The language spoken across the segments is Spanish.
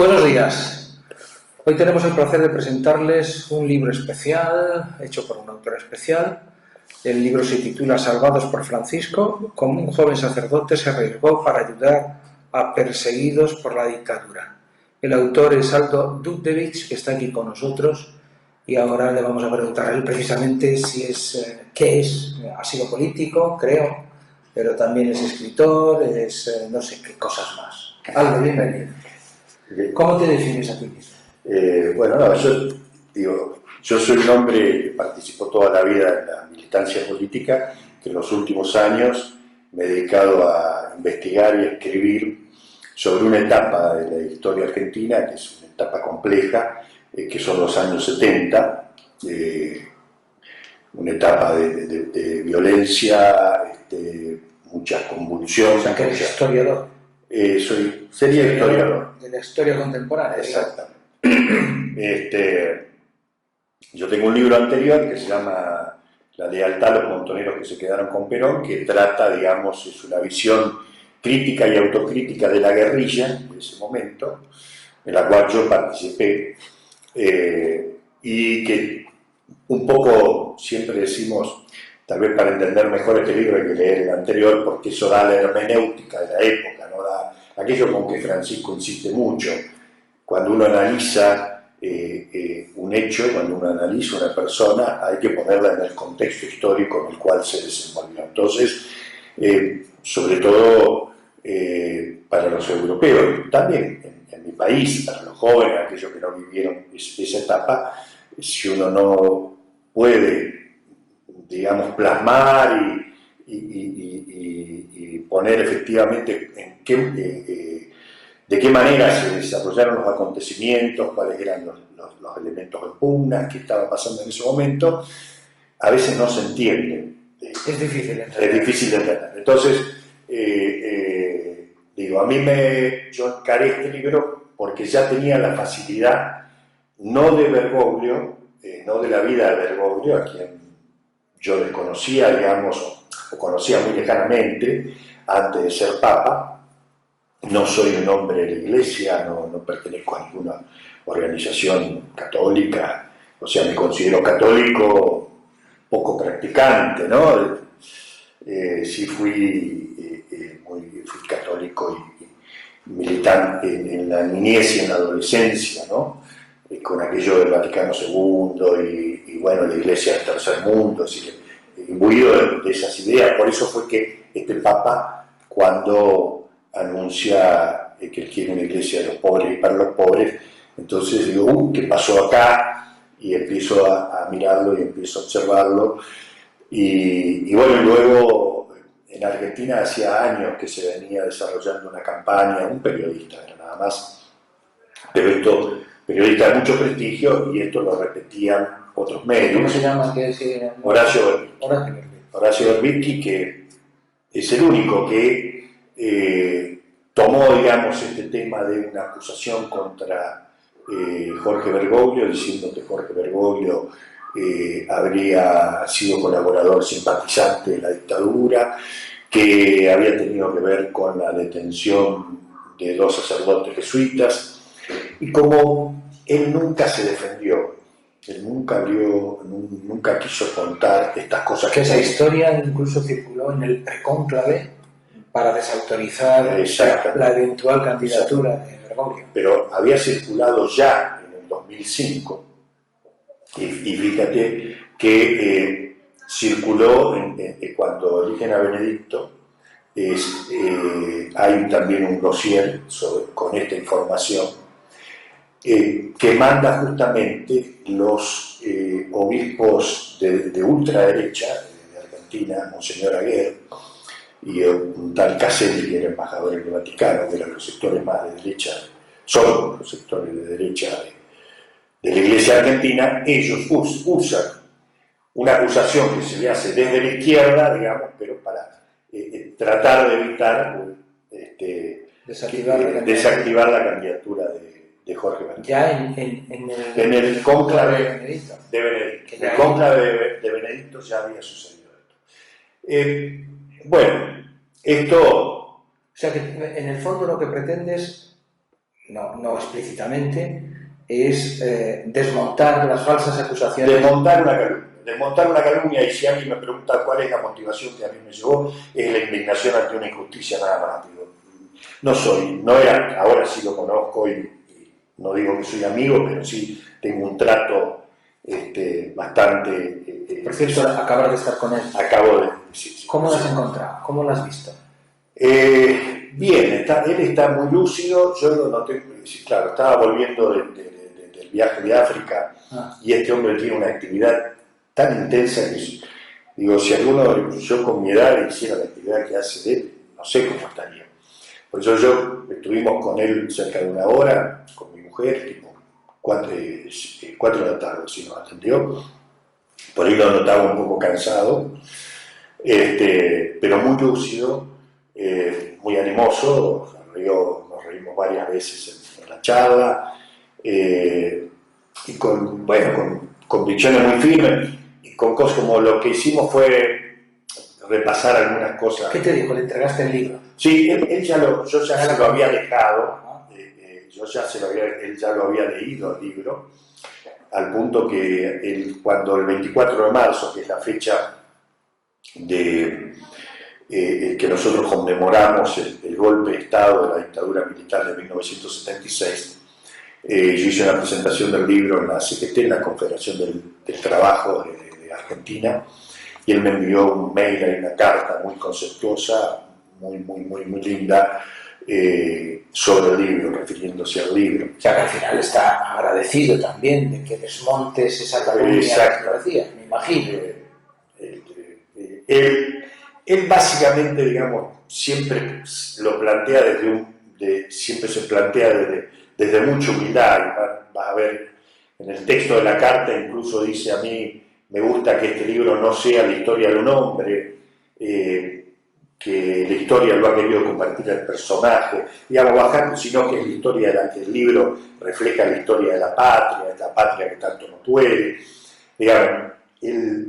Buenos días. Hoy tenemos el placer de presentarles un libro especial, hecho por un autor especial. El libro se titula Salvados por Francisco, cómo un joven sacerdote se arriesgó para ayudar a perseguidos por la dictadura. El autor es Aldo Dutdevich, que está aquí con nosotros, y ahora le vamos a preguntar a él precisamente si es, qué es. Ha sido político, creo, pero también es escritor, es no sé qué cosas más. Aldo, bienvenido. ¿Cómo te defines a ti mismo? Yo soy un hombre que participó toda la vida en la militancia política, que en los últimos años me he dedicado a investigar y a escribir sobre una etapa de la historia argentina, que es una etapa compleja, que son los años 70, una etapa de violencia, mucha convulsión. O sea, que eres historiador. Sería historiador. De la historia contemporánea. Exactamente. Yo tengo un libro anterior que se llama La lealtad a los montoneros que se quedaron con Perón, que trata, digamos, es una visión crítica y autocrítica de la guerrilla de ese momento, en la cual yo participé, y que un poco siempre decimos, tal vez para entender mejor este libro hay que leer el anterior, porque eso da la hermenéutica de la época, ¿no? Da aquello con que Francisco insiste mucho. Cuando uno analiza un hecho, cuando uno analiza una persona, hay que ponerla en el contexto histórico en el cual se desenvolvió. Entonces, sobre todo para los europeos, también en mi país, para los jóvenes, aquellos que no vivieron esa etapa, si uno no puede, digamos, plasmar y poner efectivamente de qué manera se desarrollaron los acontecimientos, cuáles eran los elementos en pugna, qué estaba pasando en ese momento, a veces no se entiende. Es difícil de entender. Es difícil de entender. Entonces, yo encaré este libro porque ya tenía la facilidad, no de Bergoglio, no de la vida de Bergoglio, a quien yo desconocía, digamos, o conocía muy lejanamente, antes de ser papa. No soy un hombre de la iglesia, no pertenezco a ninguna organización católica, o sea, me considero católico poco practicante, ¿no? Sí fui católico y militante en la niñez y en la adolescencia, ¿no? Con aquello del Vaticano II y bueno, la iglesia del tercer mundo, así que imbuido de esas ideas. Por eso fue que este papa, cuando anuncia que él quiere una iglesia de los pobres y para los pobres, entonces digo, ¿qué pasó acá? Y empiezo a mirarlo y empiezo a observarlo. Y bueno, luego en Argentina hacía años que se venía desarrollando una campaña, un periodista era nada más, pero esto, periodista de mucho prestigio, y esto lo repetían otros medios. ¿Cómo se llama? Horacio Berbisky, que es el único que tomó, digamos, este tema de una acusación contra Jorge Bergoglio, diciendo que Jorge Bergoglio habría sido colaborador simpatizante de la dictadura, que había tenido que ver con la detención de 2 sacerdotes jesuitas, y como él nunca se defendió, él nunca quiso contar estas cosas. Que esa historia incluso circuló en el precónclave para desautorizar la eventual candidatura de Bergoglio. Pero había circulado ya en el 2005, y fíjate que circuló cuando eligen a Benedicto, hay también un dossier con esta información que manda justamente los obispos de ultraderecha de Argentina, Monseñor Aguer, y un tal Caselli, que era embajador en el Vaticano, que eran los sectores más de derecha, son los sectores de derecha de la Iglesia argentina. Ellos usan una acusación que se le hace desde la izquierda, digamos, pero para tratar de evitar desactivar la candidatura de Jorge Bergoglio. Ya en el cónclave de Benedicto. En el cónclave de Benedicto ya había sucedido esto. Bueno, esto... O sea que en el fondo lo que pretendes no explícitamente, es desmontar las falsas acusaciones. Desmontar una calumnia, y si alguien me pregunta cuál es la motivación que a mí me llevó, es la indignación ante una injusticia nada más. Digo, no era, ahora sí lo conozco y no digo que soy amigo, pero sí tengo un trato bastante... Por cierto, acabas de estar con él. Acabo de... Sí, ¿Cómo lo has encontrado? ¿Cómo lo has visto? Bien, él está muy lúcido. Yo lo noté, claro, estaba volviendo del viaje de África, y este hombre tiene una actividad tan intensa que, digo, si yo con mi edad hiciera la actividad que hace él, no sé cómo estaría. Por eso yo estuvimos con él cerca de una hora, con mi mujer, tipo 4 de la tarde, si nos atendió. Por ahí lo notaba un poco cansado, pero muy lúcido, muy animoso. Nos reímos varias veces en la charla, y con convicciones muy firmes, y con cosas como lo que hicimos fue repasar algunas cosas. ¿Qué te dijo? ¿Le entregaste el libro? Sí, yo ya se lo había dejado, él ya lo había leído el libro, al punto que cuando el 24 de marzo, que es la fecha que nosotros conmemoramos el golpe de Estado de la dictadura militar de 1976, yo hice una presentación del libro en la CGT, en la Confederación del Trabajo de Argentina, y él me envió un mail y una carta muy conceptuosa, muy linda, sobre el libro, refiriéndose al libro. O sea, que al final está agradecido también de que desmontes esa calumnia que decía, me imagino. Él básicamente, digamos, siempre lo plantea siempre se plantea desde mucha humildad. Vas a ver, en el texto de la carta incluso dice: a mí me gusta que este libro no sea la historia de un hombre, que la historia lo ha querido compartir el personaje, digamos, bajando, sino que es la historia que el libro refleja la historia de la patria que tanto nos duele. Digamos, él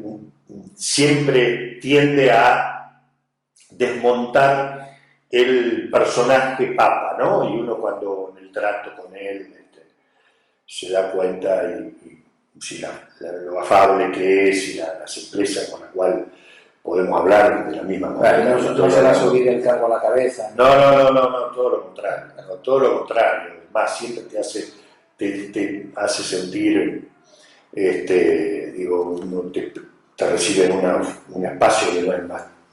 siempre tiende a desmontar el personaje papa, ¿no? Y uno, cuando en el trato con él se da cuenta, y si lo afable que es, y la simpleza con la cual podemos hablar de la misma manera. No se va a subir el cargo a la cabeza. No, todo lo contrario. Todo lo contrario. Además, siempre te hace sentir, uno te recibe en un espacio que no es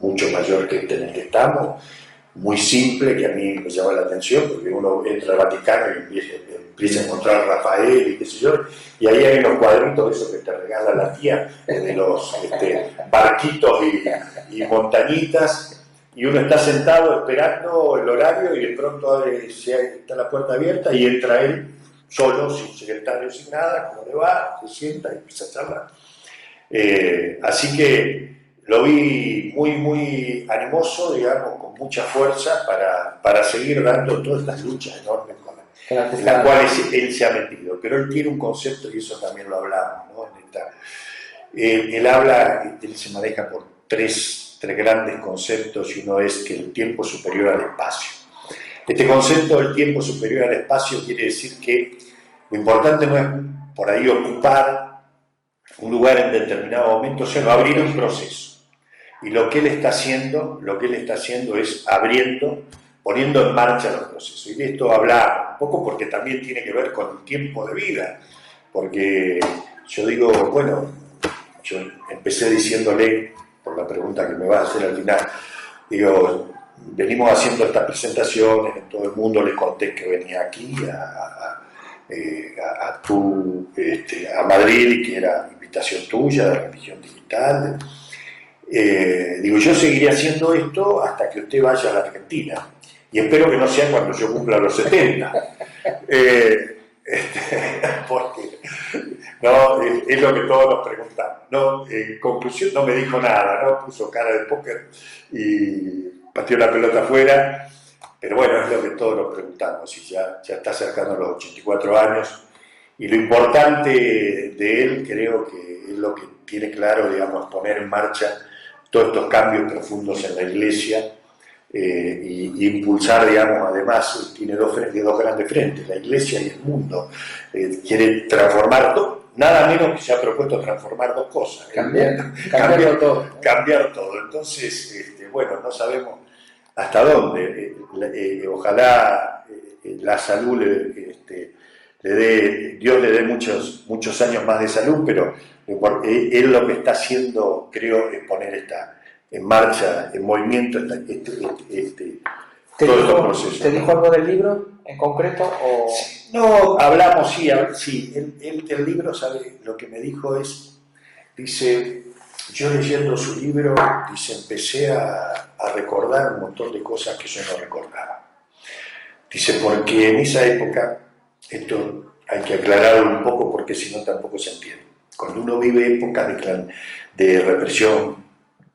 mucho mayor que este en el que estamos, muy simple, que a mí me llama la atención, porque uno entra al Vaticano y empieza a encontrar a Rafael y qué sé yo, y ahí hay unos cuadritos, esos que te regala la tía, de los barquitos y montañitas, y uno está sentado esperando el horario, y de pronto está la puerta abierta y entra él solo, sin secretario, sin nada. ¿Cómo le va? Se sienta y empieza a charlar. Así que lo vi muy animoso, digamos, con mucha fuerza para seguir dando todas estas luchas enormes en las cuales él se ha metido. Pero él tiene un concepto, y eso también lo hablamos, ¿no? Él se maneja por tres grandes conceptos, y uno es que el tiempo es superior al espacio. Este concepto del tiempo superior al espacio quiere decir que lo importante no es por ahí ocupar un lugar en determinado momento, sino abrir un proceso. Y lo que él está haciendo es poniendo en marcha los procesos. Y de esto habla un poco porque también tiene que ver con el tiempo de vida. Porque yo digo, bueno, yo empecé diciéndole, por la pregunta que me va a hacer al final, digo, venimos haciendo estas presentaciones en todo el mundo, les conté que venía aquí a Madrid, y que era invitación tuya de Religión Digital. Digo, yo seguiré haciendo esto hasta que usted vaya a la Argentina, y espero que no sea cuando yo cumpla los 70, porque no, es lo que todos nos preguntamos, ¿no? En conclusión, no me dijo nada, ¿no? Puso cara de póker y pateó la pelota afuera, pero bueno, es lo que todos nos preguntamos, y ya está acercando a los 84 años, y lo importante de él, creo que es lo que tiene claro, digamos, poner en marcha todos estos cambios profundos en la Iglesia, y impulsar, digamos, además tiene dos grandes frentes, la Iglesia y el mundo. Quiere transformar nada menos que se ha propuesto transformar dos cosas. Cambiarlo todo. Cambiar todo. Entonces, bueno, no sabemos hasta dónde. Ojalá la salud Dios le dé muchos años más de salud, pero él lo que está haciendo, creo, es poner en marcha, en movimiento, todo este proceso. ¿Te dijo algo del libro en concreto? O... No, hablamos, sí. Él del libro, ¿sabe? Lo que me dijo dice, yo leyendo su libro, dice, empecé a recordar un montón de cosas que yo no recordaba. Dice, porque en esa época, esto hay que aclararlo un poco porque si no tampoco se entiende. Cuando uno vive épocas de represión,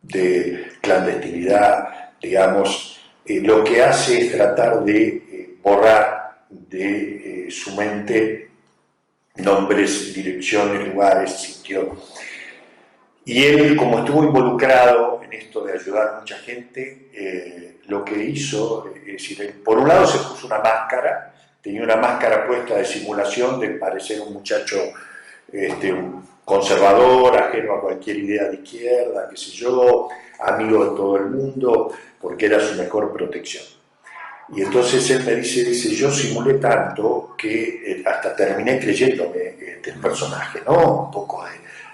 de clandestinidad, digamos, lo que hace es tratar de borrar de su mente nombres, direcciones, lugares, sitios. Y él, como estuvo involucrado en esto de ayudar a mucha gente, lo que hizo, es decir, por un lado se puso una máscara, tenía una máscara puesta de simulación de parecer un muchacho conservador, ajeno a cualquier idea de izquierda, qué sé yo, amigo de todo el mundo, porque era su mejor protección. Y entonces él me dice, yo simulé tanto que hasta terminé creyéndome del personaje, ¿no? Un poco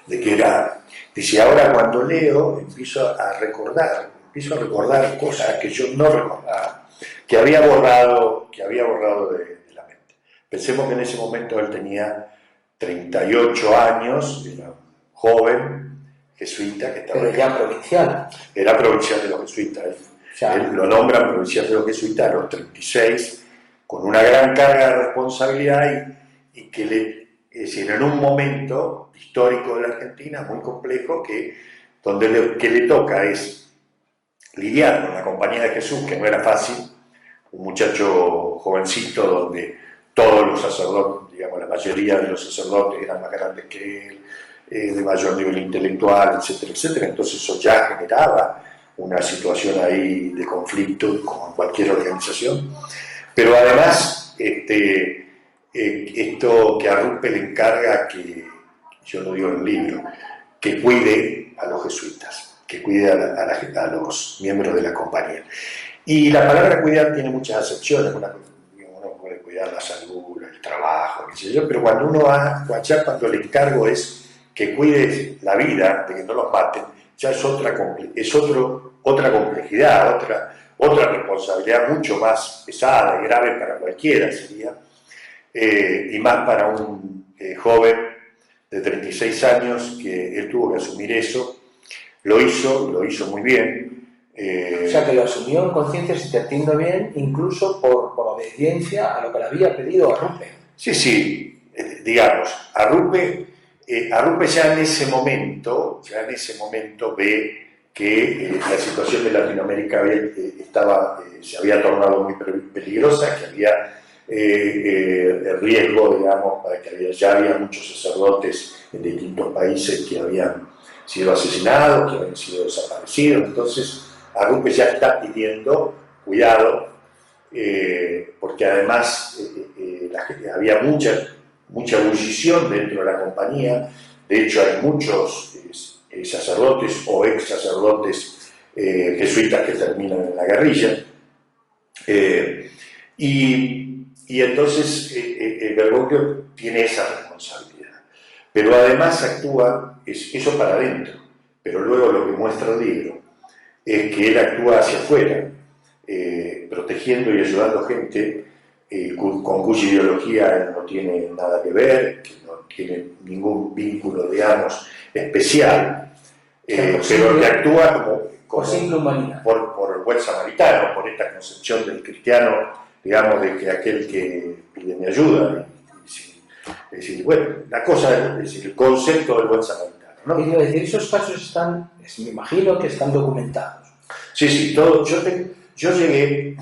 de que era... Dice, ahora cuando leo empiezo a recordar cosas que yo no recordaba, que había borrado de la mente. Pensemos que en ese momento él tenía 38 años, era un joven jesuita que estaba... Pero ya provincial. Era provincial de los jesuitas. Él lo nombran provincial de los jesuitas a los 36, con una gran carga de responsabilidad y que es decir, en un momento histórico de la Argentina muy complejo donde le toca es lidiar con la Compañía de Jesús, que no era fácil, un muchacho jovencito donde todos los sacerdotes, digamos, la mayoría de los sacerdotes eran más grandes que él, de mayor nivel intelectual, etcétera, etcétera. Entonces eso ya generaba una situación ahí de conflicto, como en cualquier organización. Pero además, esto que a Ruppe le encarga, que yo lo digo en el libro, que cuide a los jesuitas, que cuide a los miembros de la compañía. Y la palabra cuidar tiene muchas acepciones. Uno puede cuidar la salud, el trabajo, qué sé yo, pero cuando uno va a allá, cuando el encargo es que cuide la vida, de que no los maten, ya es otra complejidad, otra responsabilidad mucho más pesada y grave para cualquiera sería, y más para un joven de 36 años que él tuvo que asumir eso. Lo hizo muy bien. O sea, que lo asumió en conciencia, si te entiendo bien, incluso por obediencia a lo que le había pedido a Ruppe. Sí, digamos, a Ruppe ya en ese momento ve que la situación de Latinoamérica se había tornado muy peligrosa, que había riesgo, digamos, para que ya había muchos sacerdotes en distintos países que habían sido asesinados, que habían sido desaparecidos. Entonces, a Ruppe ya está pidiendo cuidado, porque además había mucha ebullición dentro de la compañía. De hecho, hay muchos sacerdotes o ex sacerdotes jesuitas que terminan en la guerrilla. Y entonces Bergoglio tiene esa responsabilidad. Pero además actúa, eso para adentro, pero luego lo que muestra el libro es que él actúa hacia afuera, protegiendo y ayudando gente con cuya ideología él no tiene nada que ver, que no tiene ningún vínculo, digamos, especial, pero que actúa por simple humanidad. Por el buen samaritano, por esta concepción del cristiano, digamos, de que aquel que pide mi ayuda. Es decir, bueno, la cosa es decir, el concepto del buen samaritano, ¿no? Quiero decir, esos casos están, me imagino que están documentados. Sí, todo. Yo llegué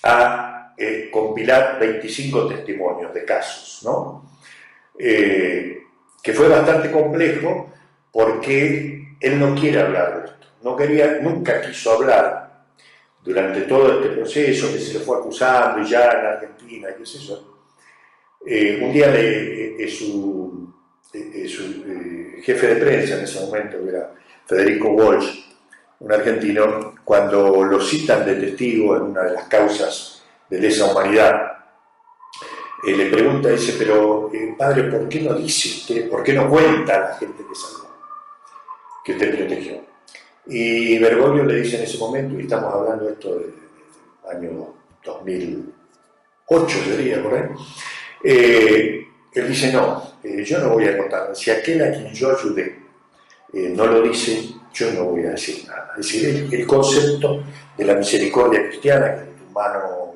a compilar 25 testimonios de casos, ¿no? Que fue bastante complejo porque él no quiere hablar de esto. Nunca quiso hablar durante todo este proceso que se le fue acusando y ya en Argentina, qué sé yo, un día su jefe de prensa en ese momento, que era Federico Walsh, un argentino, cuando lo citan de testigo en una de las causas de lesa humanidad, le pregunta, dice, pero padre, ¿por qué no dice usted, por qué no cuenta a la gente que salvó, que usted protegió? Y Bergoglio le dice en ese momento, y estamos hablando de esto del año 2008, diría por ahí, él dice, no, yo no voy a contar, si aquel a quien yo ayudé no lo dice, yo no voy a decir nada. Es decir, el concepto de la misericordia cristiana, que de tu mano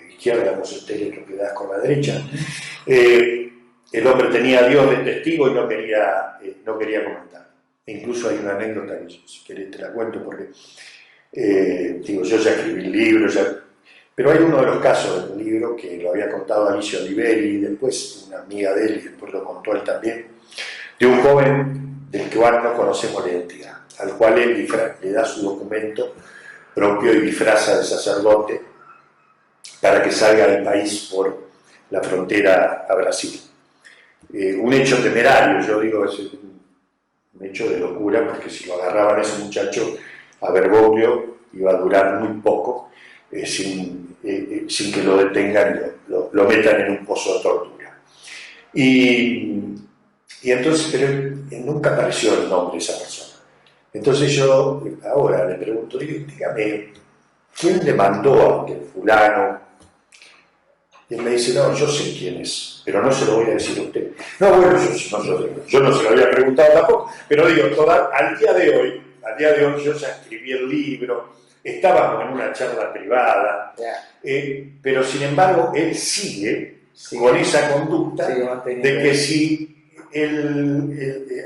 izquierda no se te lo que das con la derecha, el hombre tenía a Dios de testigo y no quería comentar. Incluso hay una anécdota que si querés te la cuento porque digo, yo ya escribí el libro, pero hay uno de los casos del libro que lo había contado Alicia Oliveri y después una amiga de él y después lo contó él también, de un joven del cual no conocemos la identidad, al cual él le da su documento propio y disfraza de sacerdote para que salga del país por la frontera a Brasil. Un hecho temerario, yo digo, es un hecho de locura, porque si lo agarraban a ese muchacho a Bergoglio iba a durar muy poco, sin que lo detengan y lo metan en un pozo de tortura. Y entonces, pero nunca apareció el nombre de esa persona. Entonces yo ahora le pregunto, dígame, ¿quién le mandó a que el fulano? Y él me dice, no, yo sé quién es, pero no se lo voy a decir a usted. No, bueno, yo no se lo había preguntado tampoco, pero digo, al día de hoy yo ya escribí el libro, estábamos en una charla privada, pero sin embargo él sigue con esa conducta de que si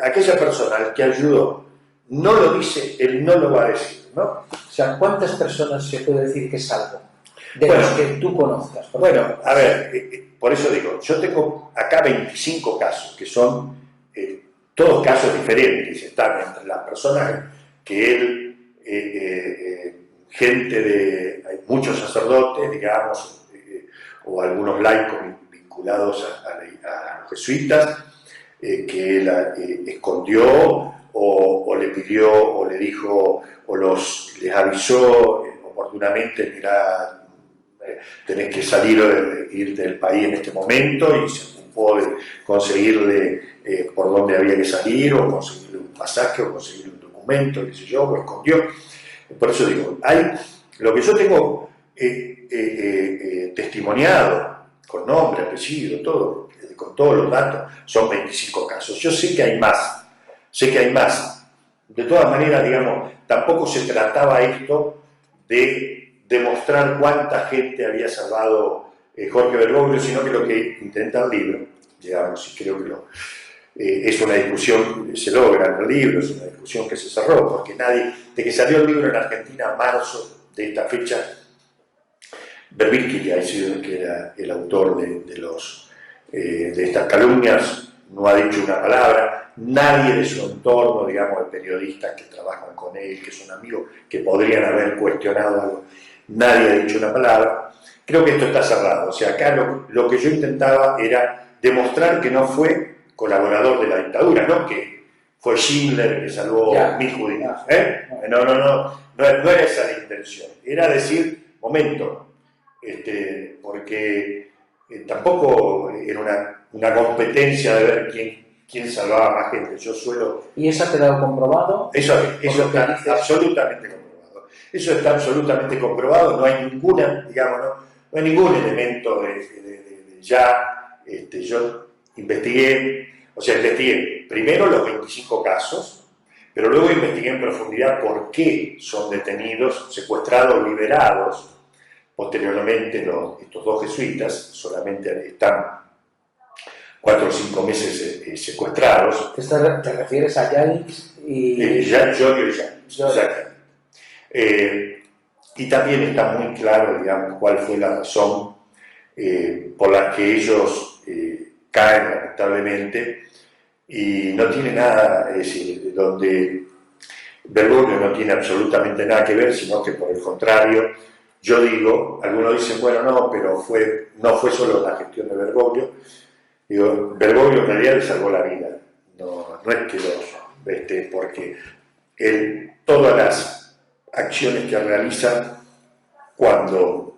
aquella persona al que ayudó no lo dice, él no lo va a decir, ¿no? O sea, ¿cuántas personas se puede decir que salvo? De los que tú conozcas. Bueno, a ver, por eso digo, yo tengo acá 25 casos, que son todos casos diferentes, están entre las personas que él, hay muchos sacerdotes, digamos, o algunos laicos vinculados a los jesuitas, que él escondió o le pidió o le dijo o les avisó oportunamente, mirá, tenés que ir del país en este momento, y se ocupó de conseguirle por dónde había que salir, o conseguirle un pasaje, o conseguirle un documento, qué sé yo, o escondió. Por eso digo, lo que yo tengo testimoniado, con nombre, apellido, todo, con todos los datos, son 25 casos. Yo sé que hay más, De todas maneras, digamos, tampoco se trataba esto de demostrar cuánta gente había salvado Jorge Bergoglio, sino que lo que intenta el libro, digamos, y creo que es una discusión que se logra en el libro, es una discusión que se cerró, porque de que salió el libro en Argentina a marzo de esta fecha, Berbisky, que era el autor de estas calumnias, no ha dicho una palabra. Nadie de su entorno, digamos, de periodistas que trabajan con él, que son amigos, que podrían haber cuestionado algo, nadie ha dicho una palabra. Creo que esto está cerrado. O sea, acá lo que yo intentaba era demostrar que no fue colaborador de la dictadura, no que fue Schindler que salvó 1000 judíos. No era esa la intención. Era decir, momento, porque tampoco era una competencia de ver quién salvaba más gente. ¿Y eso ha quedado comprobado? Eso está absolutamente comprobado. Eso está absolutamente comprobado. No hay ninguna, digamos, no hay ningún elemento yo investigué primero los 25 casos, pero luego investigué en profundidad por qué son detenidos, secuestrados, liberados. Posteriormente, estos dos jesuitas solamente están 4 o 5 meses secuestrados. ¿Te refieres a Yalix y Giorgio y Yalix, exactamente. Y también está muy claro, digamos, cuál fue la razón por la que ellos caen lamentablemente, y no tiene nada, es decir, donde Bergoglio no tiene absolutamente nada que ver, sino que por el contrario, yo digo, algunos dicen, bueno, no, pero no fue solo la gestión de Bergoglio. Digo, Bergoglio en realidad le salvó la vida, no es que porque todas las acciones que realiza cuando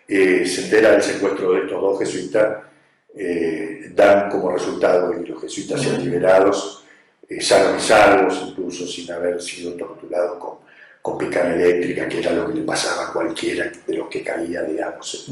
se entera del secuestro de estos dos jesuitas, dan como resultado que los jesuitas sean liberados, sanos y salvos, incluso sin haber sido torturados con picana eléctrica, que era lo que le pasaba a cualquiera de los que caía, digamos,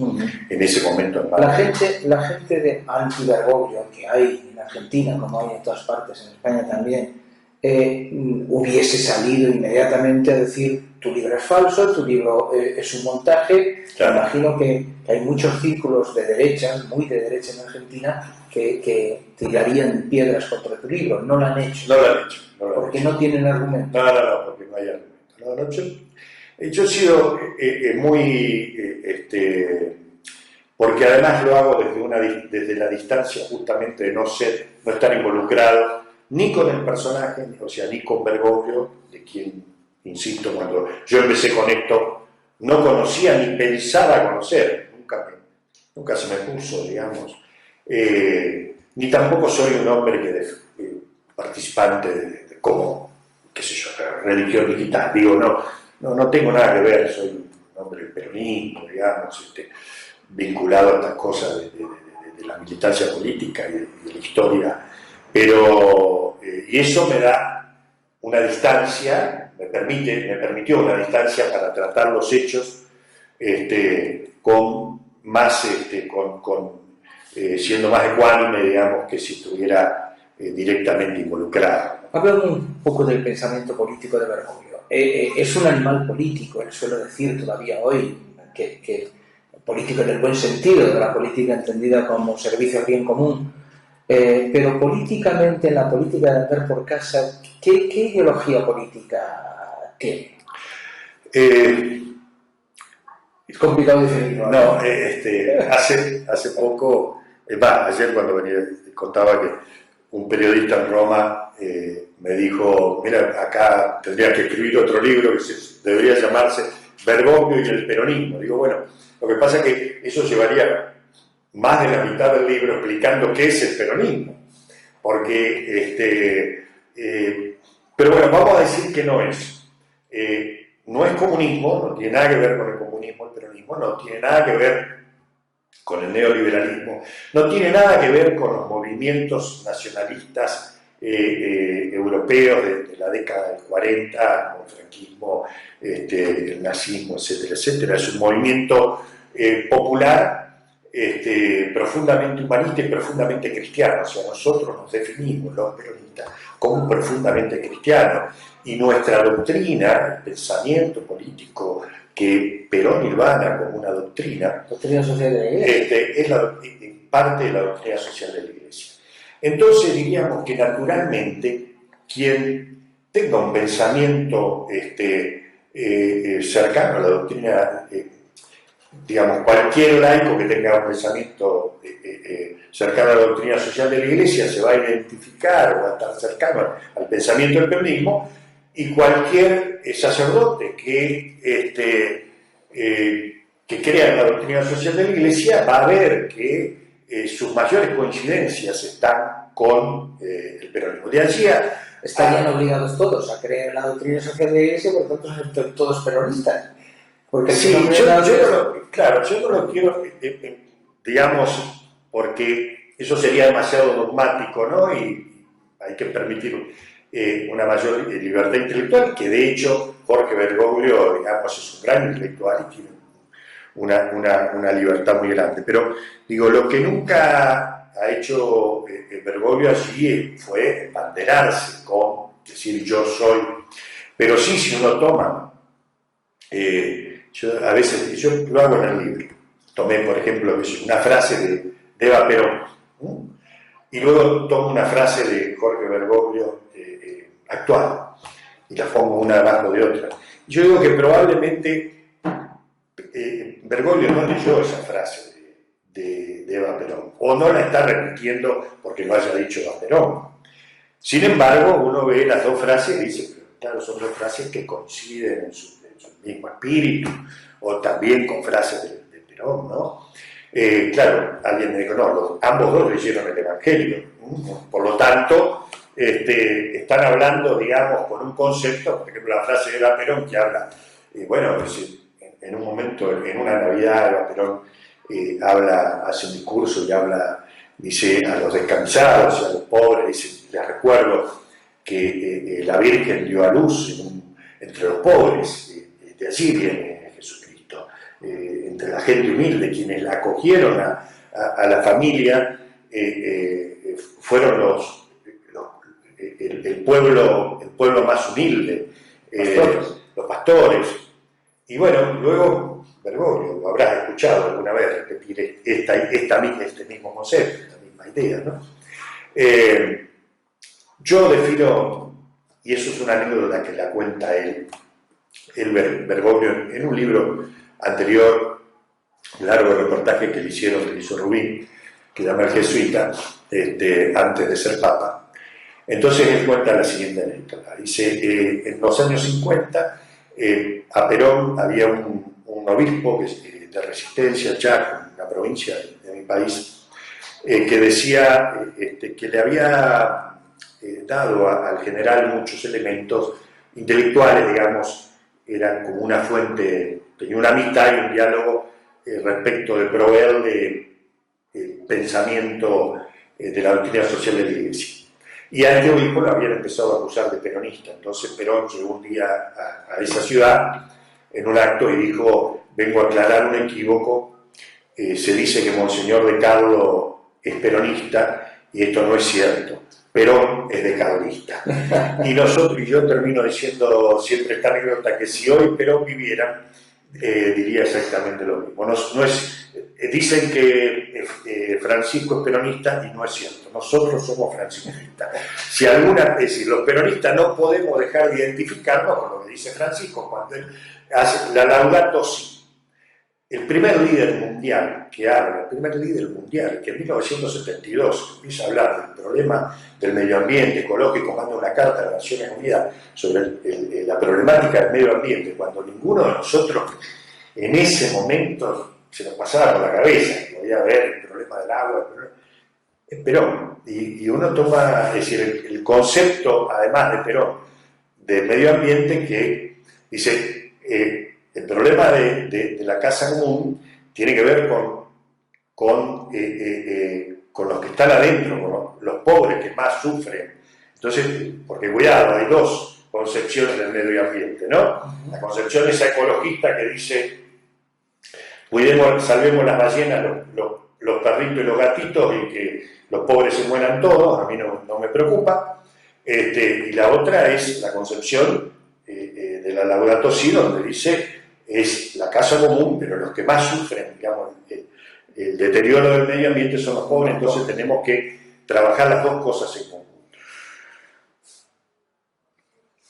en ese momento. La gente de anti-Bergoglio que hay en Argentina, como hay en todas partes, en España también, hubiese salido inmediatamente a decir: tu libro es falso, tu libro es un montaje. Claro. Me imagino que hay muchos círculos de derecha, muy de derecha en Argentina, que tirarían piedras contra tu libro. No lo han hecho. No lo han hecho. Porque no tienen argumento. No, porque no hay argumento. Yo he sido muy... porque además lo hago desde la distancia, justamente de no estar involucrado ni con el personaje, o sea, ni con Bergoglio, de quien, insisto, cuando yo empecé con esto, no conocía ni pensaba conocer, nunca se me puso, digamos, ni tampoco soy un hombre participante de como, qué sé yo, religión digital, digo, no tengo nada que ver, soy un hombre del peronismo, digamos, vinculado a estas cosas de la militancia política y de la historia, pero y eso me da una distancia, me permitió una distancia para tratar los hechos con más, siendo más ecuánime, digamos, que si estuviera directamente involucrado. Hablamos un poco del pensamiento político de Bergoglio. Es un animal político, él suele decir todavía hoy que político en el buen sentido de la política entendida como servicio al bien común, pero políticamente, en la política de andar por casa, ¿qué ideología política tiene? Es complicado definirlo. No, hace poco, ayer cuando venía, contaba que un periodista en Roma me dijo: mira, acá tendría que escribir otro libro que debería llamarse Bergoglio y el peronismo. Digo, bueno, lo que pasa es que eso llevaría más de la mitad del libro explicando qué es el peronismo, porque, pero bueno, vamos a decir que no es. No es comunismo, no tiene nada que ver con el comunismo, el peronismo, no tiene nada que ver con el neoliberalismo, no tiene nada que ver con los movimientos nacionalistas europeos de la década del 40, como el franquismo, el nazismo, etcétera, etcétera. Es un movimiento popular, profundamente humanista y profundamente cristiano. O sea, nosotros nos definimos, los peronistas, como profundamente cristianos, y nuestra doctrina, el pensamiento político que Perón ilvana como una doctrina social de la Iglesia, es parte de la doctrina social de la Iglesia. Entonces diríamos que naturalmente quien tenga un pensamiento cercano a la doctrina, digamos, cualquier laico que tenga un pensamiento cercano a la doctrina social de la Iglesia se va a identificar o va a estar cercano al pensamiento del peronismo, y cualquier sacerdote que crea en la doctrina social de la Iglesia va a ver que sus mayores coincidencias están con el peronismo. De allí estarían obligados todos a creer en la doctrina social de la Iglesia, por lo tanto son todos peronistas. Porque sí, yo no lo quiero, digamos, porque eso sería demasiado dogmático, ¿no? Y hay que permitir una mayor libertad intelectual, que de hecho Jorge Bergoglio, digamos, es un gran intelectual y tiene una libertad muy grande. Pero digo, lo que nunca ha hecho Bergoglio allí fue embanderarse con decir yo soy. Pero sí, si uno toma, yo lo hago en el libro, tomé por ejemplo una frase de Eva Perón, y luego tomo una frase de Jorge Bergoglio actual y la pongo una debajo de otra. Yo digo que probablemente Bergoglio no leyó esa frase de Eva Perón, o no la está repitiendo porque lo haya dicho Eva Perón. Sin embargo, uno ve las dos frases y dice: claro, son dos frases que coinciden en su mismo espíritu, o también con frases de Perón, ¿no? Claro, alguien me dijo, no, ambos dos leyeron el Evangelio, por lo tanto, están hablando, digamos, con un concepto, por ejemplo, la frase de Eva Perón que habla, bueno, en un momento, en una Navidad, Eva Perón hace un discurso y habla, dice, a los descansados y a los pobres, dice, les recuerdo que la Virgen dio a luz entre los pobres, de allí viene Jesucristo, entre la gente humilde, quienes la acogieron a la familia, fueron el pueblo más humilde, los pastores. Y bueno, luego Bergoglio, lo habrás escuchado alguna vez repetir este mismo concepto, esta misma idea, ¿no? Yo defino, y eso es una anécdota que la cuenta él Bergoglio, en un libro anterior, un largo reportaje que le hizo Rubín, que llama El Jesuita, antes de ser papa. Entonces él cuenta la siguiente anécdota. Dice, en los años 50, a Perón había un obispo de Resistencia, Chaco, una provincia de mi país, que decía que le había dado al general muchos elementos intelectuales, digamos, eran como una fuente, tenía una amistad y un diálogo respecto de proveerle pensamiento de la doctrina social de la Iglesia. Y a este obispo lo habían empezado a acusar de peronista. Entonces Perón llegó un día a esa ciudad en un acto y dijo, vengo a aclarar un equívoco, se dice que Monseñor de Carlo es peronista y esto no es cierto. Perón es decadrista. Y yo termino diciendo siempre esta anécdota que si hoy Perón viviera, diría exactamente lo mismo. Dicen que Francisco es peronista y no es cierto. Nosotros somos franciscanistas. Es decir, los peronistas no podemos dejar de identificarnos con lo que dice Francisco cuando él hace la Laudato Si. El primer líder mundial que en 1972 empieza a hablar del problema del medio ambiente ecológico, manda una carta a las Naciones Unidas sobre la problemática del medio ambiente, cuando ninguno de nosotros en ese momento se nos pasaba por la cabeza que podía haber el problema del agua, es Perón. Y uno toma, es decir, el concepto, además de Perón, del medio ambiente, que dice... el problema de la casa común tiene que ver con los que están adentro, con los pobres que más sufren. Entonces, porque cuidado, hay dos concepciones del medio ambiente, ¿no? La concepción esa ecologista que dice, salvemos las ballenas, los perritos y los gatitos y que los pobres se mueran todos, a mí no me preocupa. Y la otra es la concepción de la Laudato Si, donde dice es la casa común, pero los que más sufren, digamos, el deterioro del medio ambiente son los pobres, entonces tenemos que trabajar las dos cosas en conjunto.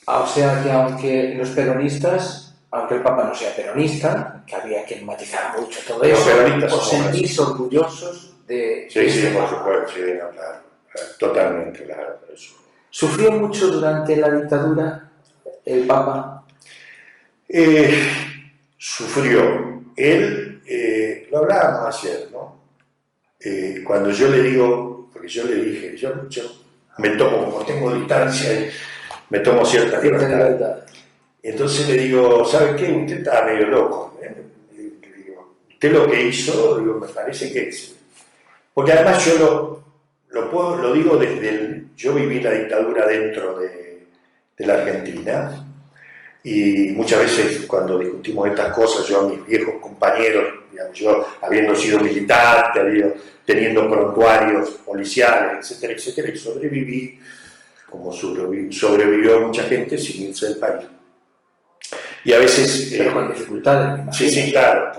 O sea que aunque los peronistas, aunque el Papa no sea peronista, que había que matizar mucho todo eso, os sentís orgullosos de... Sí, por supuesto, sí, claro, totalmente, claro. Eso. ¿Sufrió mucho durante la dictadura el Papa? Sufrió. Él, lo hablábamos ayer, ¿no? Cuando yo le digo, porque yo le dije, yo me tomo, como tengo distancia, me tomo ciertas libertades. Entonces le digo, ¿sabe qué? Usted está medio loco. Le digo, usted lo que hizo, digo, me parece que es. Porque además yo lo digo desde yo viví la dictadura dentro de la Argentina. Y muchas veces cuando discutimos estas cosas, yo a mis viejos compañeros, digamos, yo habiendo sido militante, teniendo prontuarios policiales, etcétera, y sobreviví, como sobrevivió mucha gente sin irse del país. Y a veces... Pero con dificultades. Sí, claro.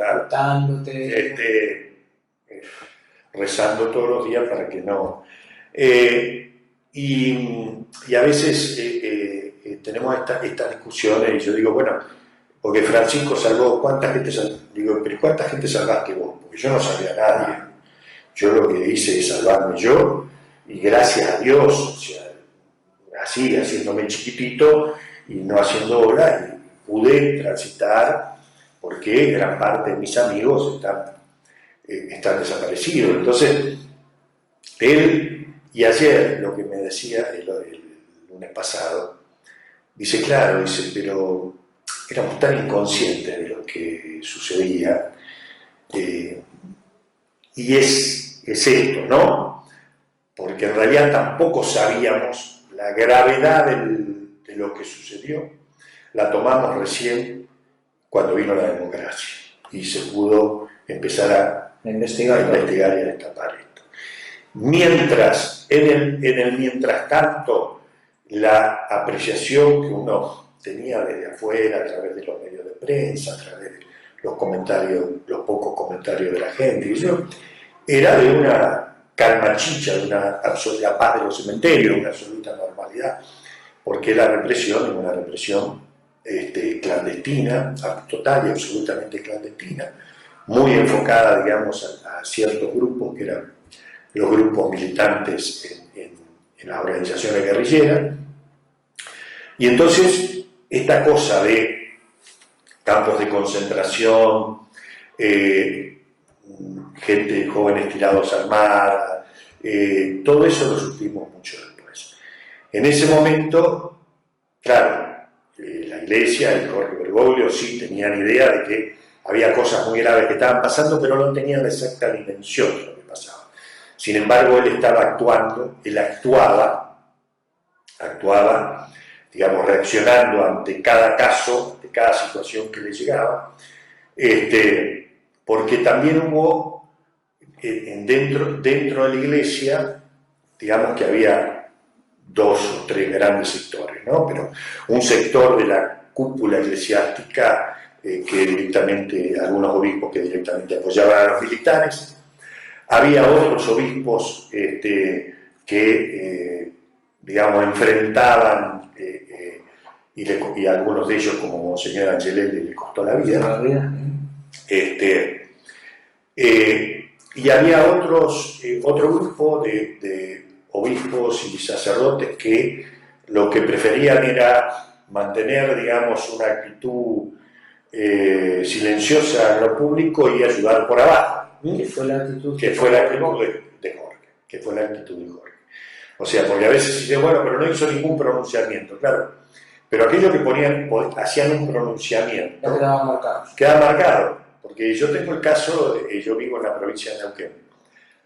Rezando todos los días para que no... y a veces... tenemos estas discusiones y yo digo, bueno, porque Francisco salvó, ¿cuánta gente salvaste? Digo, pero ¿cuánta gente salvaste vos? Porque yo no salvé a nadie. Yo lo que hice es salvarme yo y gracias a Dios, o sea, así, haciéndome chiquitito y no haciendo obra, y pude transitar porque gran parte de mis amigos están desaparecidos. Entonces, él, y ayer lo que me decía el lunes pasado, dice, claro, dice, pero éramos tan inconscientes de lo que sucedía, y es esto, ¿no? Porque en realidad tampoco sabíamos la gravedad de lo que sucedió. La tomamos recién cuando vino la democracia y se pudo empezar a investigar y a destapar esto. Mientras, en el mientras tanto, la apreciación que uno tenía desde afuera, a través de los medios de prensa, a través de los comentarios, los pocos comentarios de la gente, era de una calma chicha, de una absoluta paz de los cementerios, una absoluta normalidad, porque la represión es una represión clandestina, total y absolutamente clandestina, muy enfocada, digamos, a ciertos grupos que eran los grupos militantes en las organizaciones guerrilleras. Y entonces, esta cosa de campos de concentración, gente, jóvenes tirados al mar, todo eso lo supimos mucho después. En ese momento, claro, la Iglesia y Jorge Bergoglio sí tenían idea de que había cosas muy graves que estaban pasando, pero no tenían la exacta dimensión de lo que pasaba. Sin embargo, él estaba actuando, él actuaba, digamos, reaccionando ante cada caso, ante cada situación que le llegaba, porque también hubo dentro de la Iglesia, digamos que había 2 o 3 grandes sectores, ¿no? Pero un sector de la cúpula eclesiástica que directamente, algunos obispos que directamente apoyaban a los militares, había otros obispos que digamos, enfrentaban, y algunos de ellos, como Monseñor Angelelli, le costó la vida. Y había otro grupo de obispos y sacerdotes que lo que preferían era mantener, digamos, una actitud silenciosa en lo público y ayudar por abajo. Que fue la actitud de Jorge. O sea, porque a veces se dice, bueno, pero no hizo ningún pronunciamiento, claro. Pero aquellos que hacían un pronunciamiento, ya quedaba marcado. Porque yo tengo el caso, yo vivo en la provincia de Neuquén.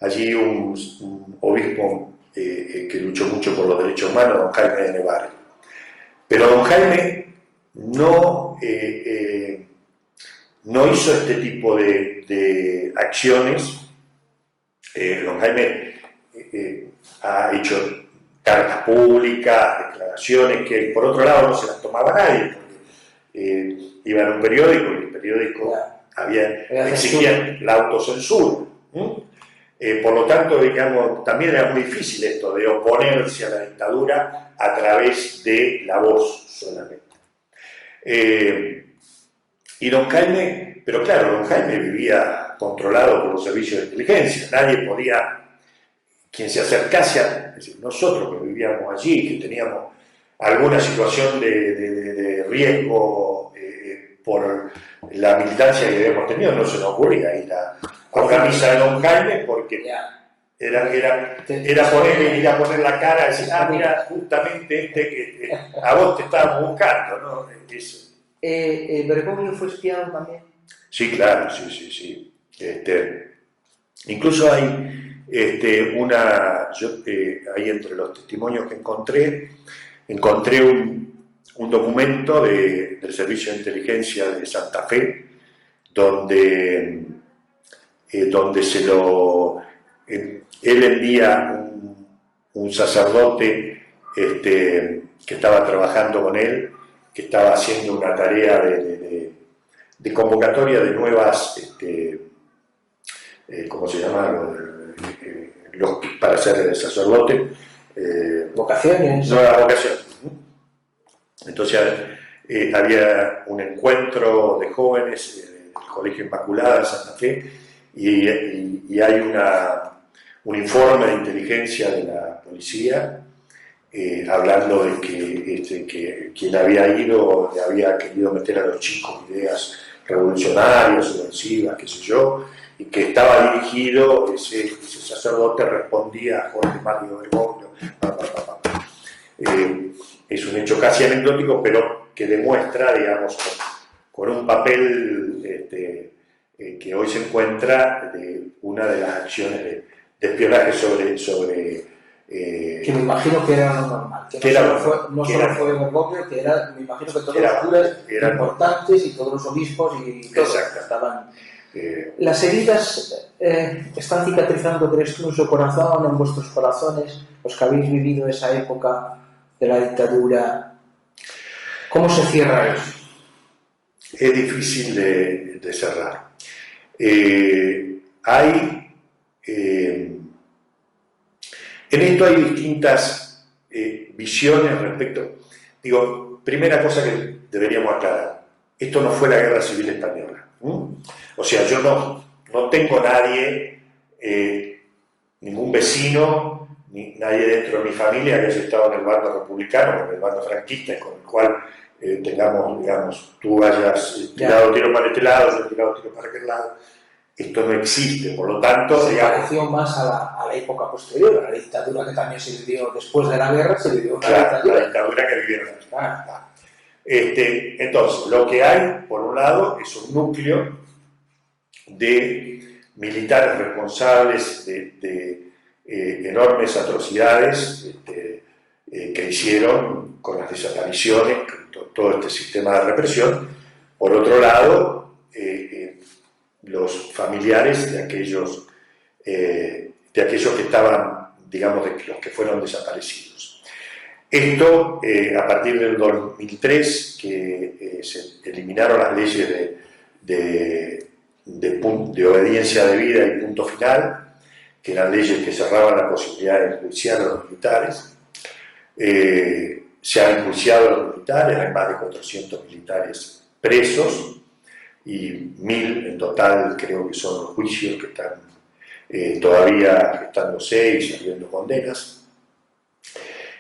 Allí un obispo que luchó mucho por los derechos humanos, don Jaime de Nevares. Pero don Jaime no hizo este tipo de acciones. Don Jaime ha hecho cartas públicas, declaraciones que por otro lado no se las tomaba nadie, porque iba en un periódico y el periódico exigía la autocensura. Por lo tanto, digamos, también era muy difícil esto de oponerse a la dictadura a través de la voz solamente. Y don Jaime, pero claro, don Jaime vivía controlado por los servicios de inteligencia, nadie podía, quien se acercase es decir, nosotros que vivíamos allí, que teníamos alguna situación de riesgo por la militancia que habíamos tenido, no se nos ocurría ir con la misa de don Jaime, porque era ponerle, ir a poner la cara y decir, mira, justamente que a vos te estábamos buscando, ¿no? Eso. ¿Bergoglio fue espiado también? Sí, claro, sí. Incluso hay ahí entre los testimonios que encontré un documento del Servicio de Inteligencia de Santa Fe, donde él envía un sacerdote que estaba trabajando con él, que estaba haciendo una tarea de convocatoria de nuevas, ¿cómo se llama? Para ser sacerdote. Vocaciones. Nuevas vocaciones. Entonces había un encuentro de jóvenes del Colegio Inmaculada de Santa Fe y hay un informe de inteligencia de la policía hablando de que quien había ido le había querido meter a los chicos ideas revolucionarias, subversivas, qué sé yo, y que estaba dirigido, ese sacerdote respondía a Jorge Mario Bergoglio. Es un hecho casi anecdótico, pero que demuestra, digamos, con un papel que hoy se encuentra de una de las acciones de espionaje sobre que me imagino que era lo normal, que no solo fue Bergoglio, que era, me imagino que todos los curas importantes y todos los obispos y todos estaban. Las heridas están cicatrizando, ¿crees tú, en su corazón, en vuestros corazones, los que habéis vivido esa época de la dictadura? ¿Cómo se cierra eso? Es difícil de cerrar. En esto hay distintas visiones respecto. Digo, primera cosa que deberíamos aclarar: esto no fue la Guerra Civil Española. O sea, yo no tengo nadie, ningún vecino, ni nadie dentro de mi familia que haya estado en el bando republicano, en el bando franquista, con el cual tengamos, digamos, tú hayas tirado tiro para este lado, yo he tirado tiro para aquel lado. Esto no existe, por lo tanto... Se pareció más a la época posterior, a la dictadura que también se vivió después de la guerra, se vivió una dictadura. La dictadura que vivieron. Entonces, lo que hay, por un lado, es un núcleo de militares responsables de enormes atrocidades que hicieron con las desapariciones, con todo este sistema de represión. Por otro lado, los familiares de aquellos que estaban, digamos, de los que fueron desaparecidos. Esto, a partir del 2003, que se eliminaron las leyes de obediencia debida y punto final, que eran leyes que cerraban la posibilidad de enjuiciar a los militares. Se han enjuiciado a los militares, hay más de 400 militares presos, y 1000 en total creo que son los juicios que están todavía gestándose y saliendo condenas.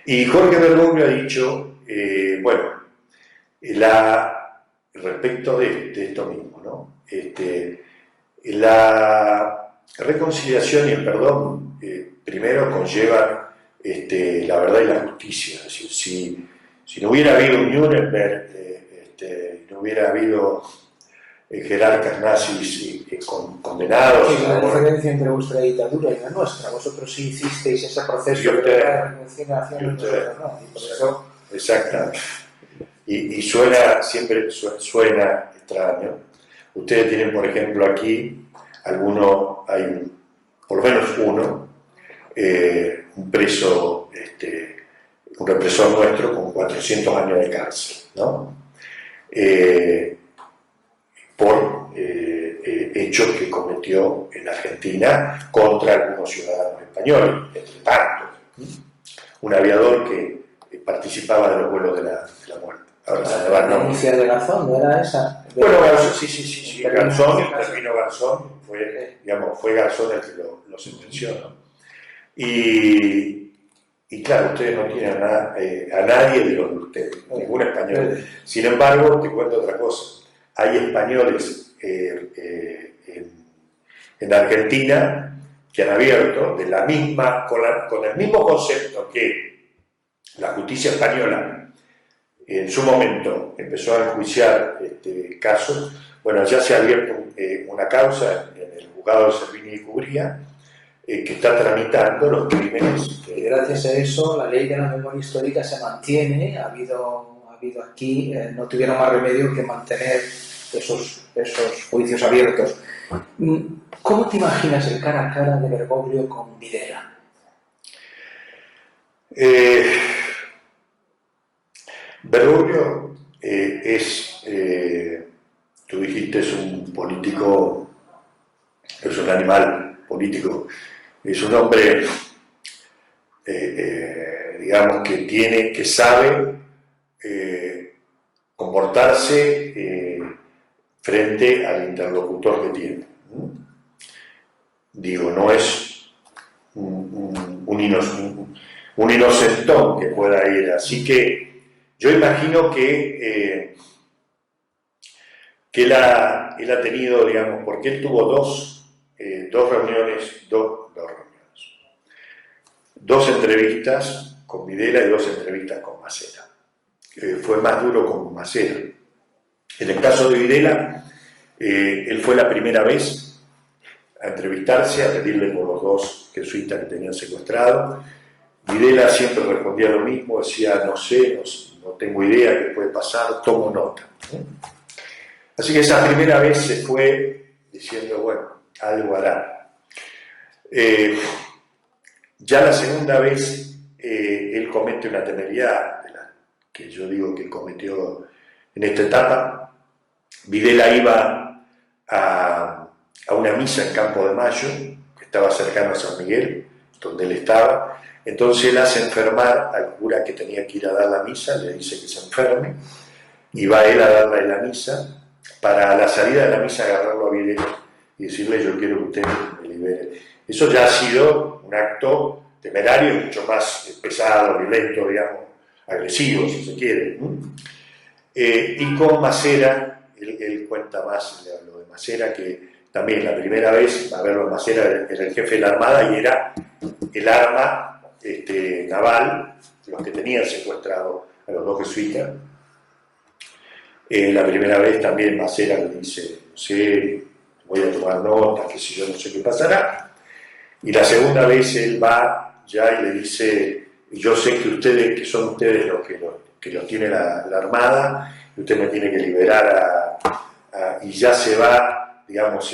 Y Jorge Bergoglio ha dicho, respecto de esto mismo, ¿no? La reconciliación y el perdón primero conllevan la verdad y la justicia. Es decir, si no hubiera habido un Nuremberg, no hubiera habido jerarcas nazis condenados. ¿Qué es la diferencia entre vuestra dictadura y la nuestra? Vosotros sí hicisteis ese proceso de reconciliación y nosotros no. Y por eso... Exactamente. Y siempre suena extraño. Ustedes tienen, por ejemplo, aquí hay por lo menos uno, un preso, un represor nuestro con 400 años de cárcel, ¿no? Por hechos que cometió en Argentina contra algunos ciudadanos españoles, entre tanto. Un aviador que participaba de los vuelos de la muerte. Ahora se me va el nombre. ¿La inicia de Garzón no era esa? Bueno, Garzón, sí. Garzón, el término Garzón, fue Garzón el que lo sentenció, ¿no? Y claro, ustedes no tienen a nadie de los de ustedes, ningún español. Sin embargo, te cuento otra cosa. Hay españoles en Argentina que han abierto con el mismo concepto que la justicia española en su momento empezó a enjuiciar casos. Bueno, ya se ha abierto una causa en el juzgado de Servini y Cubría que está tramitando los crímenes. Y gracias a eso la ley de la memoria histórica se mantiene. Ha habido aquí, no tuvieron más remedio que mantener esos juicios abiertos. ¿Cómo te imaginas el cara a cara de Bergoglio con Videla? Bergoglio tú dijiste, es un político, es un animal político, es un hombre, digamos, que sabe comportarse frente al interlocutor que tiene. Digo, no es un inocentón que pueda ir. Así que yo imagino que él ha tenido, digamos, porque él tuvo dos entrevistas con Videla y dos entrevistas con Macera. Fue más duro con Macera. En el caso de Videla, él fue la primera vez a entrevistarse, a pedirle por los dos jesuitas que tenían secuestrado. Videla siempre respondía lo mismo, decía, no sé, no tengo idea qué puede pasar, tomo nota. Así que esa primera vez se fue diciendo, bueno, algo hará. Ya la segunda vez él comete una temeridad, de la que yo digo que cometió en esta etapa. Videla iba a una misa en Campo de Mayo, que estaba cercano a San Miguel, donde él estaba. Entonces él hace enfermar al cura que tenía que ir a dar la misa, le dice que se enferme, y va él a darle la misa, para a la salida de la misa agarrarlo a Videla y decirle, yo quiero que usted me libere. Eso ya ha sido un acto temerario, mucho más pesado, violento, digamos, agresivo, si se quiere. Y con Macera, él cuenta más, le habló de Macera, que también la primera vez va a verlo a Macera, era el jefe de la Armada y era el arma naval, los que tenían secuestrado a los dos jesuitas. La primera vez también Macera le dice, no sé, voy a tomar nota, que si yo no sé qué pasará. Y la segunda vez él va ya y le dice, yo sé que son ustedes los que los tiene la Armada, y usted me tiene que liberar y ya se va, digamos,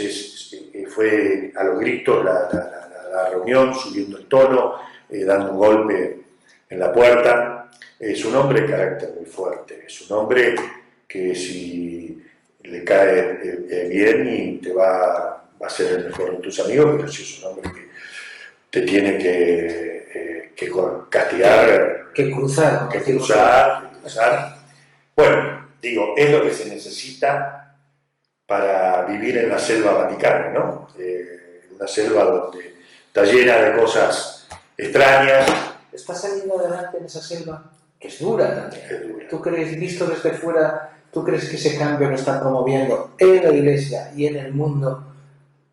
fue a los gritos la reunión, subiendo el tono, dando un golpe en la puerta. Es un hombre de carácter muy fuerte, es un hombre que si le cae bien y te va a ser el mejor de tus amigos, pero si es un hombre que te tiene que castigar, que cruzar. Bueno, digo, es lo que se necesita para vivir en la selva vaticana, ¿no? Una selva donde está llena de cosas extrañas. ¿Está saliendo adelante en esa selva? Que es dura también. Es dura. ¿Tú crees, visto desde fuera, tú crees que ese cambio que está promoviendo en la Iglesia y en el mundo,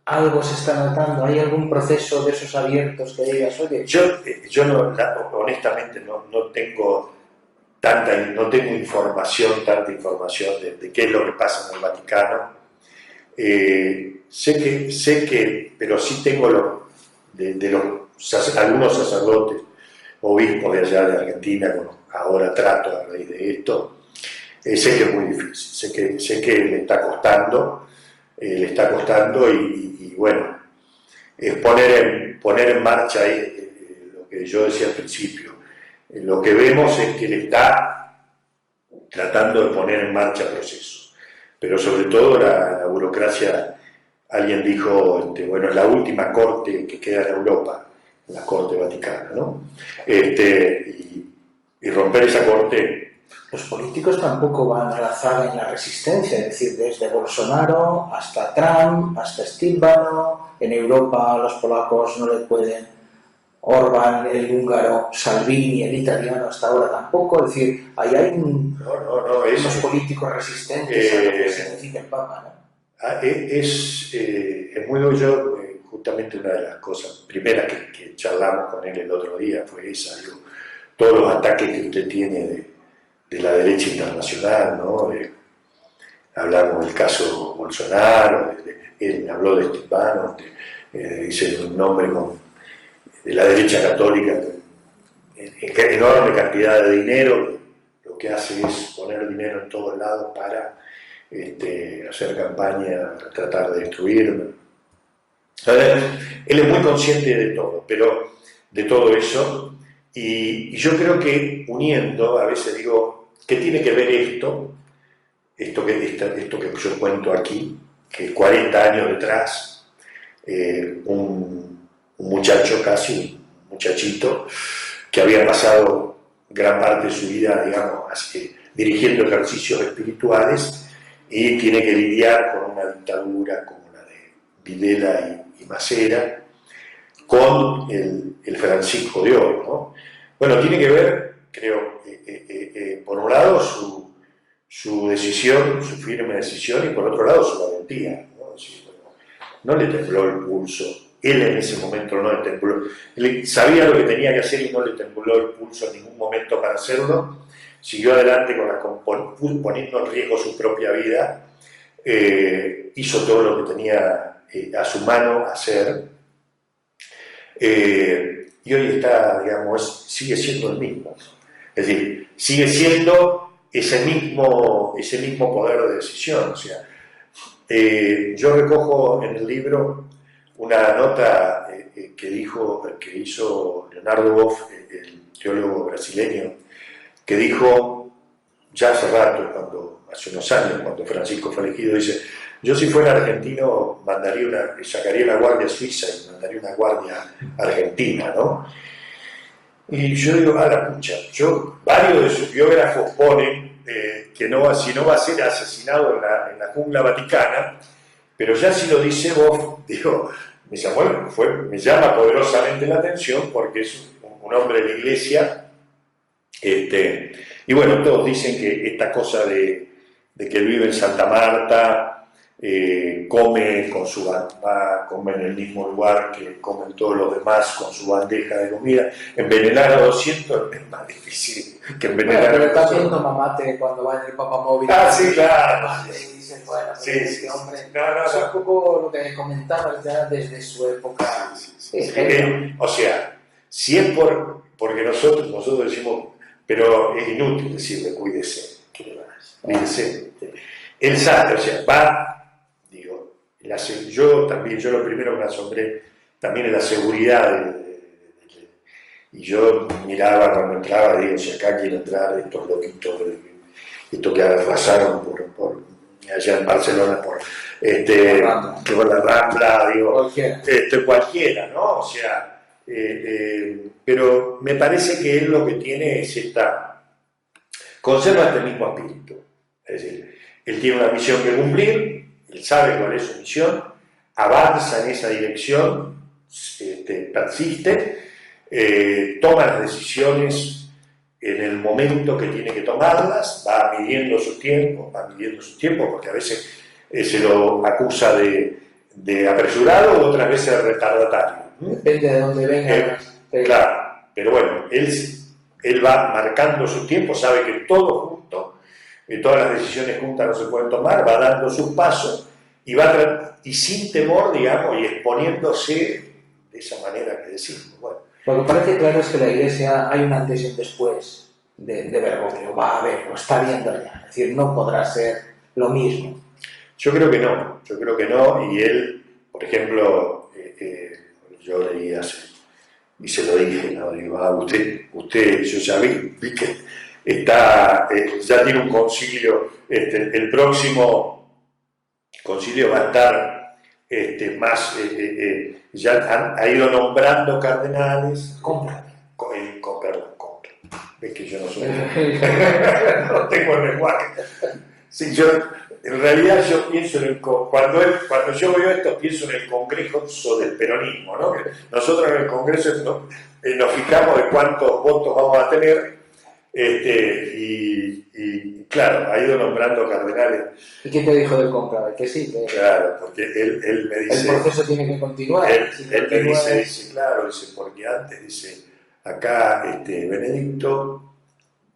algo se está notando? ¿Hay algún proceso de esos abiertos que digas, oye? Yo no, honestamente no tengo tanta información de qué es lo que pasa en el Vaticano. Sé que, pero sí tengo algunos sacerdotes, obispos de allá de Argentina, ahora trato a raíz de esto. Sé que es muy difícil, sé que le está costando y bueno, poner en marcha lo que yo decía al principio. Lo que vemos es que él está tratando de poner en marcha procesos, pero sobre todo la burocracia. Alguien dijo, bueno, es la última corte que queda en Europa, la Corte Vaticana, ¿no? Y romper esa corte. Los políticos tampoco van a la zaga en la resistencia, es decir, desde Bolsonaro hasta Trump, hasta Stilbano. En Europa los polacos no le pueden, Orbán, el húngaro, Salvini, el italiano hasta ahora tampoco. Es decir, ahí hay unos políticos resistentes a lo que significa el Papa, ¿no? Es muy duro. Yo, justamente una de las cosas primeras que charlamos con él el otro día fue esa, digo, todos los ataques que usted tiene de la derecha internacional, ¿no? Hablamos del caso Bolsonaro, él habló de Stilbano, dice un nombre de la derecha católica, en enorme cantidad de dinero, lo que hace es poner dinero en todos lados para hacer campaña, tratar de destruirme. Él es muy consciente de todo, pero de todo eso, y yo creo que uniendo, a veces digo, ¿qué tiene que ver esto que yo cuento aquí? Que 40 años detrás, un muchacho, casi un muchachito, que había pasado gran parte de su vida, digamos, dirigiendo ejercicios espirituales, y tiene que lidiar con una dictadura como la de Videla y Macera, con el Francisco de hoy, ¿no? Bueno, tiene que ver, creo, por un lado su decisión, su firme decisión, y por otro lado su valentía, ¿no? Sí, bueno, no le tembló el pulso. Él en ese momento no le tembló. Él sabía lo que tenía que hacer y no le tembló el pulso en ningún momento para hacerlo. Siguió adelante poniendo en riesgo su propia vida. Hizo todo lo que tenía a su mano hacer. Y hoy está, digamos, sigue siendo el mismo. Es decir, sigue siendo ese mismo poder de decisión. O sea, yo recojo en el libro una nota que hizo Leonardo Boff, el teólogo brasileño, que dijo ya hace rato, hace unos años, cuando Francisco fue elegido, dice: yo si fuera argentino sacaría una guardia suiza y mandaría una guardia argentina, ¿no? Y yo digo, a la pucha, varios de sus biógrafos ponen que si no va a ser asesinado en la jungla vaticana, pero ya si lo dice Boff, digo, me llama poderosamente la atención porque es un hombre de la iglesia. Y bueno, todos dicen que esta cosa de que él vive en Santa Marta, come en el mismo lugar que comen todos los demás con su bandeja de comida. Envenenar a 200 es más difícil que envenenar pero a está 200. viendo mamate cuando va en el papamóvil. Ah, sí, claro. Y dicen, bueno, Sí, este hombre. No. Es un poco lo que comentaba ya desde su época. Sí. O sea, si es porque nosotros decimos, pero es inútil decirle cuídese, cuídese. Él sabe, o sea, yo lo primero que me asombré también es la seguridad y yo miraba cuando entraba, digo, si acá quiero entrar estos loquitos, esto que arrasaron por allá en Barcelona por la Rambla, digo, cualquiera, ¿no? O sea, pero me parece que él lo que tiene es conserva este mismo espíritu. Es decir, él tiene una misión que cumplir, él sabe cuál es su misión, avanza en esa dirección, persiste, toma las decisiones en el momento que tiene que tomarlas, va midiendo sus tiempos, porque a veces se lo acusa de apresurado o otras veces de retardatario. Depende de dónde venga. Claro, pero bueno, él va marcando su tiempo, sabe que todo junto, todas las decisiones juntas no se pueden tomar, va dando sus pasos y sin temor, digamos, y exponiéndose de esa manera que decimos. Bueno. Lo que parece claro es que la Iglesia hay un antes y un después de Bergoglio. Va a ver, lo está viendo ya. Es decir, no podrá ser lo mismo. Yo creo que no, y él, por ejemplo, yo leí y se lo dije, ¿no? Digo, usted, yo ya vi que ya tiene un concilio, el próximo concilio va a estar ya ha ido nombrando cardenales. Perdón. Es que yo no soy. No tengo el lenguaje. Sí, en realidad yo pienso cuando yo veo esto, pienso en el Congreso del peronismo, ¿no? Nosotros en el Congreso nos fijamos de cuántos votos vamos a tener, y claro, ha ido nombrando cardenales. ¿Y qué te dijo del cónclave? Que sí. Claro, porque él me dice... El proceso tiene que continuar. Él me dice, claro, porque antes, dice, acá Benedicto,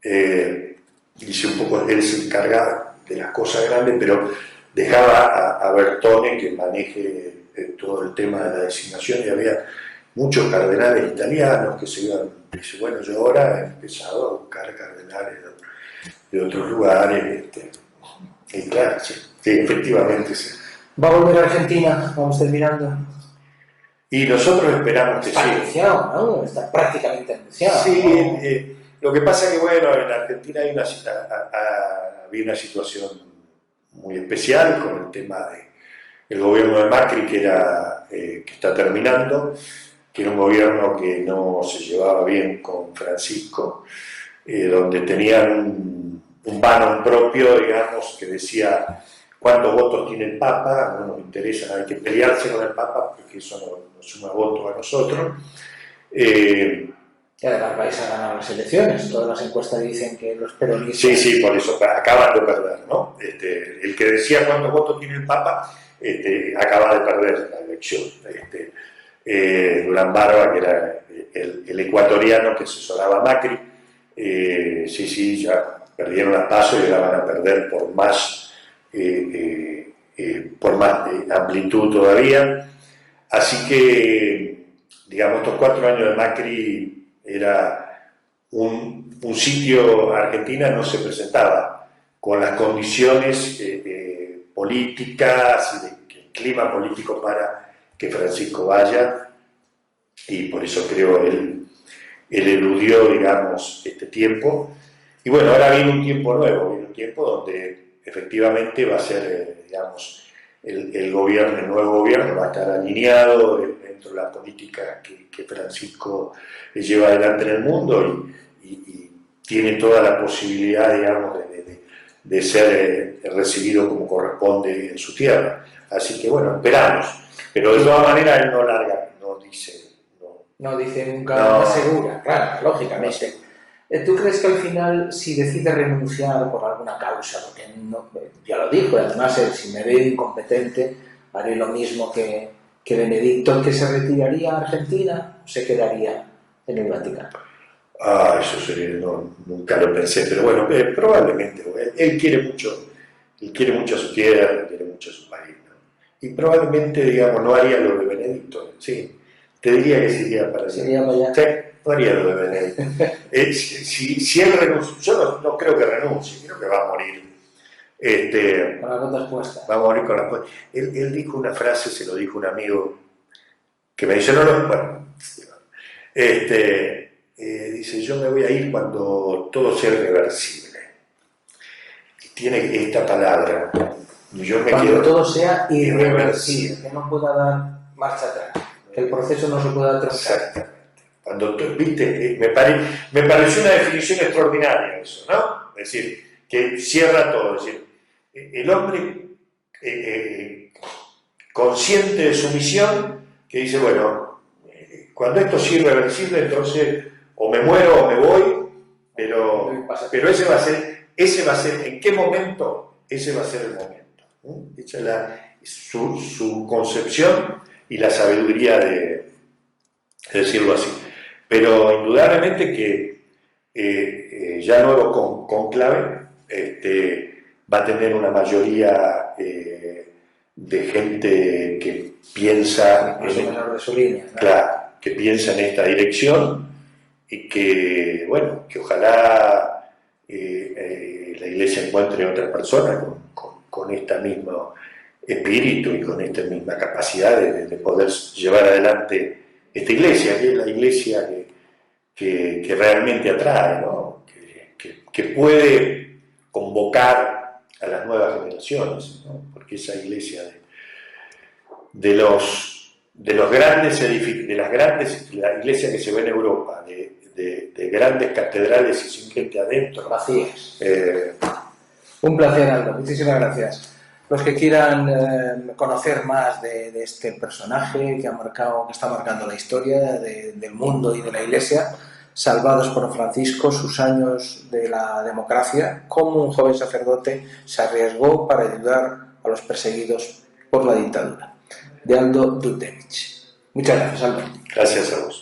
dice un poco, él se encargaba de las cosas grandes, pero dejaba a Bertone que maneje todo el tema de la designación, y había muchos cardenales italianos que se iban. Dice, bueno, yo ahora he empezado a buscar cardenales de otros lugares, y claro, sí, efectivamente sí. ¿Va a volver a Argentina? Vamos terminando. Y nosotros esperamos que está anunciado, ¿no? Está prácticamente anunciado. Sí, ¿no? Lo que pasa es que, bueno, en Argentina había una situación muy especial con el tema del gobierno de Macri, que está terminando, que era un gobierno que no se llevaba bien con Francisco, donde tenían un banner propio, digamos, que decía cuántos votos tiene el Papa. No nos interesa, hay que pelearse con el Papa porque eso no suma votos a nosotros. Y además vais a ganar las elecciones. Todas las encuestas dicen que los peronistas... Sí, por eso, acaban de perder, ¿no? El que decía cuántos votos tiene el Papa, acaba de perder la elección. Durán Barba, que era el ecuatoriano que asesoraba a Macri, ya perdieron las PASO y ahora van a perder por más amplitud todavía. Así que, digamos, estos 4 años de Macri era un sitio, Argentina no se presentaba con las condiciones políticas y el clima político para que Francisco vaya, y por eso creo él eludió, digamos, este tiempo. Y bueno, ahora viene un tiempo nuevo, viene un tiempo donde efectivamente va a ser, digamos, el nuevo gobierno va a estar alineado dentro de la política que Francisco lleva adelante en el mundo y tiene toda la posibilidad, digamos, de ser recibido como corresponde en su tierra. Así que bueno, esperamos. Pero de todas maneras él no dice... No dice nunca, no asegura, claro, lógicamente. ¿Tú crees que al final, si decide renunciar por alguna causa, porque ya lo dijo, además si me veo incompetente, haré lo mismo que Benedicto, que se retiraría a Argentina o se quedaría en el Vaticano? Eso sería, nunca lo pensé, pero bueno, probablemente. Él quiere mucho a su tierra, quiere mucho a su país, ¿no? Y probablemente, digamos, no haría lo de Benedicto, sí. Te diría que sería para allá. ¿Sería para allá? Sí, no haría lo de Benedicto. Si él renuncia, yo no creo que renuncie, creo que va a morir. Con las botas puestas. Va a morir con las botas. Él dijo una frase, se lo dijo un amigo que me dice, dice, yo me voy a ir cuando todo sea irreversible. Y tiene esta palabra. Cuando todo sea irreversible, que no pueda dar marcha atrás, que el proceso no se pueda troncar. Exactamente. Cuando tú, viste, me pareció una definición extraordinaria eso, ¿no? Es decir, que cierra todo. Es decir, el hombre consciente de su misión, que dice, bueno, cuando esto sea irreversible, entonces o me muero o me voy, pero ese va a ser, ¿en qué momento? Ese va a ser el momento. Esa es su concepción y la sabiduría de decirlo así. Pero indudablemente que ya nuevo conclave va a tener una mayoría de gente que piensa de su línea, ¿no? Claro, que piensa en esta dirección y que, bueno, que ojalá la Iglesia encuentre otra persona con este mismo espíritu y con esta misma capacidad de poder llevar adelante esta Iglesia, que es la Iglesia que realmente atrae, ¿no? Que puede convocar a las nuevas generaciones, ¿no? Porque esa Iglesia de las grandes edificios, la iglesia que se ve en Europa, de grandes catedrales y sin gente adentro. Vacías. Un placer, Aldo. Muchísimas gracias. Los que quieran conocer más de este personaje que está marcando la historia del mundo y de la Iglesia, Salvados por Francisco, sus años de la democracia, cómo un joven sacerdote se arriesgó para ayudar a los perseguidos por la dictadura, de Aldo Dutevich. Muchas gracias, Aldo. Gracias a vos.